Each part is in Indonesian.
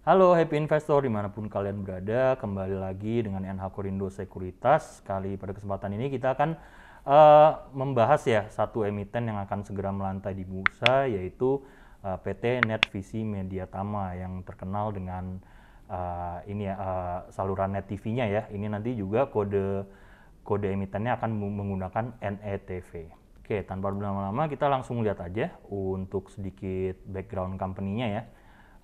Halo Happy Investor dimanapun kalian berada, kembali lagi dengan NH Korindo Sekuritas. Pada kesempatan ini kita akan membahas ya satu emiten yang akan segera melantai di bursa, yaitu PT NetVisi Media Tama yang terkenal dengan saluran Net TV-nya ya. Ini nanti juga kode emitennya akan menggunakan NETV. Oke, tanpa berlama-lama kita langsung lihat aja untuk sedikit background company-nya ya.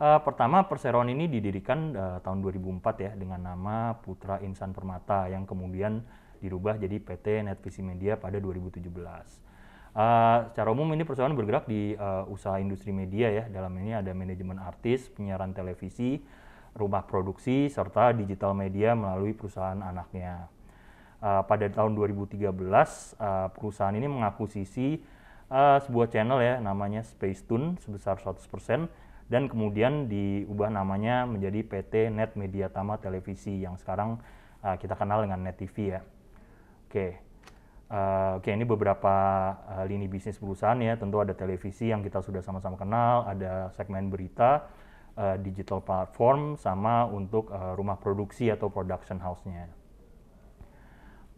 Pertama, perseroan ini didirikan tahun 2004 ya dengan nama Putra Insan Permata yang kemudian dirubah jadi PT NetVisi Media pada 2017. Secara umum ini perseroan bergerak di usaha industri media ya. Dalam ini ada manajemen artis, penyiaran televisi, rumah produksi, serta digital media melalui perusahaan anaknya. Pada tahun 2013, perusahaan ini mengakuisisi sebuah channel ya namanya Spacetoon sebesar 100%, dan kemudian diubah namanya menjadi PT Net Media Tama Televisi yang sekarang kita kenal dengan Net TV ya. Oke, ini beberapa lini bisnis perusahaan ya. Tentu ada televisi yang kita sudah sama-sama kenal, ada segmen berita, digital platform, sama untuk rumah produksi atau production house-nya.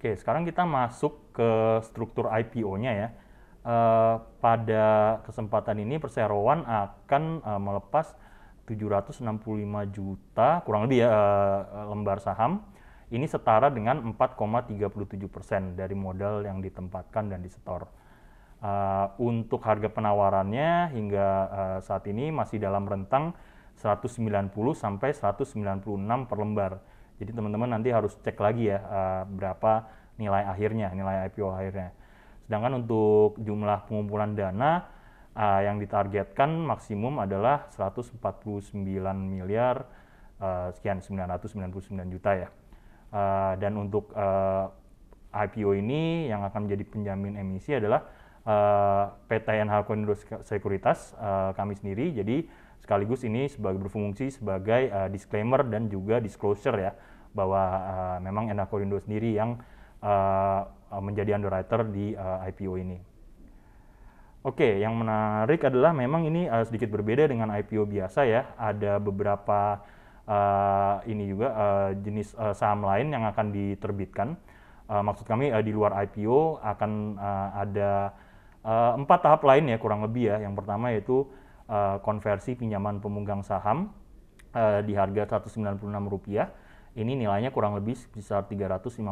Oke, sekarang kita masuk ke struktur IPO-nya ya. Pada kesempatan ini perseroan akan melepas 765 juta kurang lebih ya lembar saham. Ini setara dengan 4,37% dari modal yang ditempatkan dan disetor. Untuk harga penawarannya hingga saat ini masih dalam rentang 190 sampai 196 per lembar. Jadi teman-teman nanti harus cek lagi ya berapa nilai IPO akhirnya. Sedangkan untuk jumlah pengumpulan dana yang ditargetkan maksimum adalah 149 miliar sekian 999 juta ya. Dan untuk IPO ini yang akan menjadi penjamin emisi adalah PT NH Korindo Sekuritas kami sendiri. Jadi sekaligus ini berfungsi sebagai disclaimer dan juga disclosure ya bahwa memang NH Korindo sendiri yang menjadi underwriter di IPO ini. Oke, yang menarik adalah memang ini sedikit berbeda dengan IPO biasa ya. Ada beberapa jenis saham lain yang akan diterbitkan. Maksud kami di luar IPO akan ada 4 tahap lain ya kurang lebih ya. Yang pertama yaitu konversi pinjaman pemegang saham di harga Rp196. Ini nilainya kurang lebih sebesar 353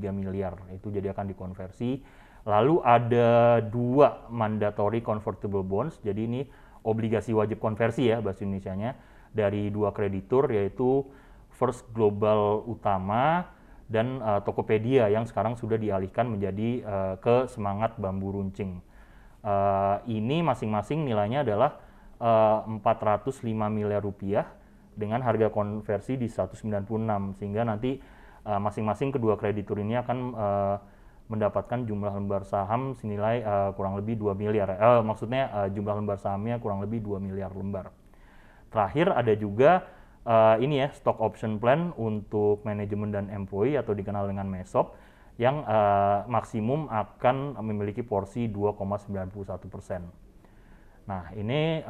miliar. Itu jadi akan dikonversi. Lalu ada 2 mandatory convertible bonds. Jadi ini obligasi wajib konversi ya bahasa Indonesianya dari 2 kreditur yaitu First Global Utama dan Tokopedia yang sekarang sudah dialihkan menjadi ke Semangat Bambu Runcing. Ini masing-masing nilainya adalah 405 miliar rupiah dengan harga konversi di 196, sehingga nanti masing-masing kedua kreditur ini akan mendapatkan jumlah lembar saham senilai kurang lebih 2 miliar. Maksudnya jumlah lembar sahamnya kurang lebih 2 miliar lembar. Terakhir ada juga stock option plan untuk manajemen dan employee atau dikenal dengan MESOP yang maksimum akan memiliki porsi 2,91%. Nah ini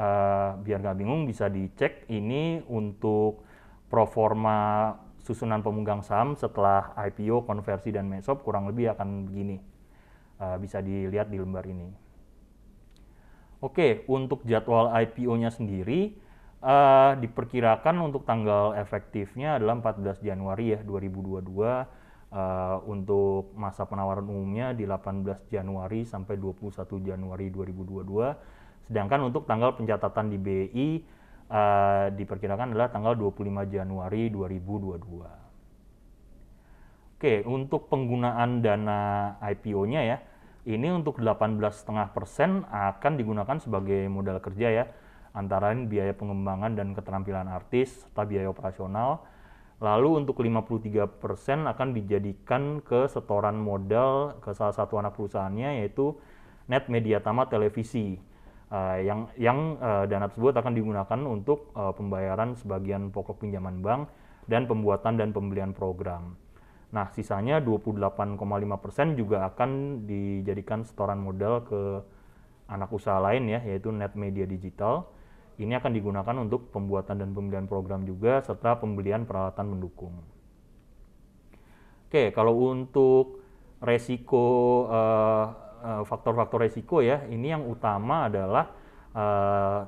biar nggak bingung bisa dicek ini untuk proforma susunan pemegang saham setelah IPO, konversi, dan MESOP kurang lebih akan begini. Bisa dilihat di lembar ini. Oke, untuk jadwal IPO-nya sendiri diperkirakan untuk tanggal efektifnya adalah 14 Januari ya 2022. Untuk masa penawaran umumnya di 18 Januari sampai 21 Januari 2022. Sedangkan untuk tanggal pencatatan di BI diperkirakan adalah tanggal 25 Januari 2022. Oke, untuk penggunaan dana IPO-nya ya, ini untuk 18,5% akan digunakan sebagai modal kerja ya, antara lain biaya pengembangan dan keterampilan artis serta biaya operasional. Lalu untuk 53% akan dijadikan ke setoran modal ke salah satu anak perusahaannya yaitu Net Media Tama Televisi. Yang dana tersebut akan digunakan untuk pembayaran sebagian pokok pinjaman bank dan pembuatan dan pembelian program. Nah, sisanya 28,5% juga akan dijadikan setoran modal ke anak usaha lain ya, yaitu Net Media Digital Ini akan digunakan untuk pembuatan dan pembelian program juga, serta pembelian peralatan mendukung. Oke, kalau untuk resiko, faktor-faktor resiko ya, ini yang utama adalah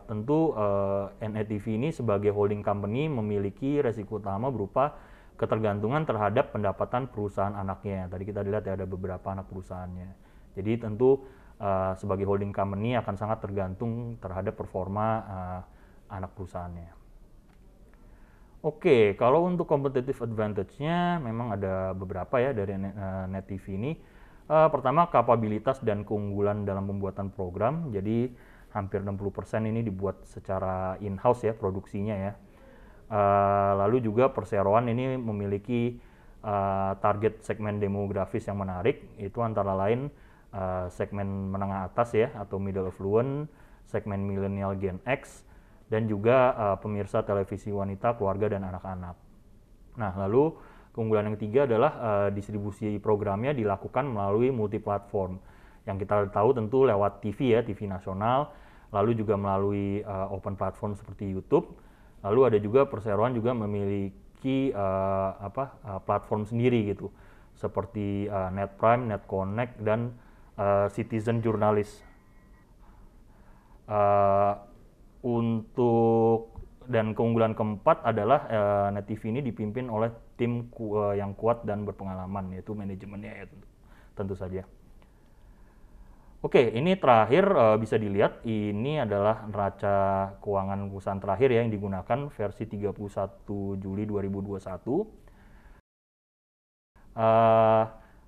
tentu NETV ini sebagai holding company memiliki resiko utama berupa ketergantungan terhadap pendapatan perusahaan anaknya. Tadi kita lihat ya ada beberapa anak perusahaannya. Jadi tentu sebagai holding company akan sangat tergantung terhadap performa anak perusahaannya. Oke, kalau untuk competitive advantage-nya memang ada beberapa ya dari NETV ini. Pertama, kapabilitas dan keunggulan dalam pembuatan program. Jadi hampir 60% ini dibuat secara in-house ya produksinya ya. Lalu juga perseroan ini memiliki target segmen demografis yang menarik, itu antara lain segmen menengah atas ya atau middle affluent, segmen milenial Gen X, dan juga pemirsa televisi wanita, keluarga, dan anak-anak. Nah, lalu keunggulan yang ketiga adalah distribusi programnya dilakukan melalui multi platform. Yang kita tahu tentu lewat TV ya, TV nasional, lalu juga melalui open platform seperti YouTube. Lalu ada juga perseroan juga memiliki platform sendiri gitu, seperti Net Prime, Net Connect, dan Citizen Journalist. Dan keunggulan keempat adalah NETV ini dipimpin oleh tim yang kuat dan berpengalaman, yaitu manajemennya ya tentu saja. Oke, ini terakhir bisa dilihat, ini adalah neraca keuangan perusahaan terakhir ya yang digunakan versi 31 Juli 2021.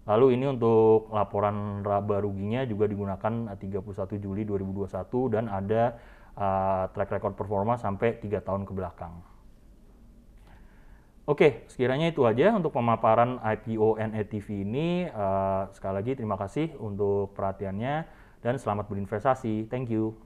Lalu ini untuk laporan laba ruginya juga digunakan 31 Juli 2021 dan ada track record performa sampai 3 tahun ke belakang. Oke, sekiranya itu aja untuk pemaparan IPO NETV ini. Sekali lagi terima kasih untuk perhatiannya dan selamat berinvestasi. Thank you.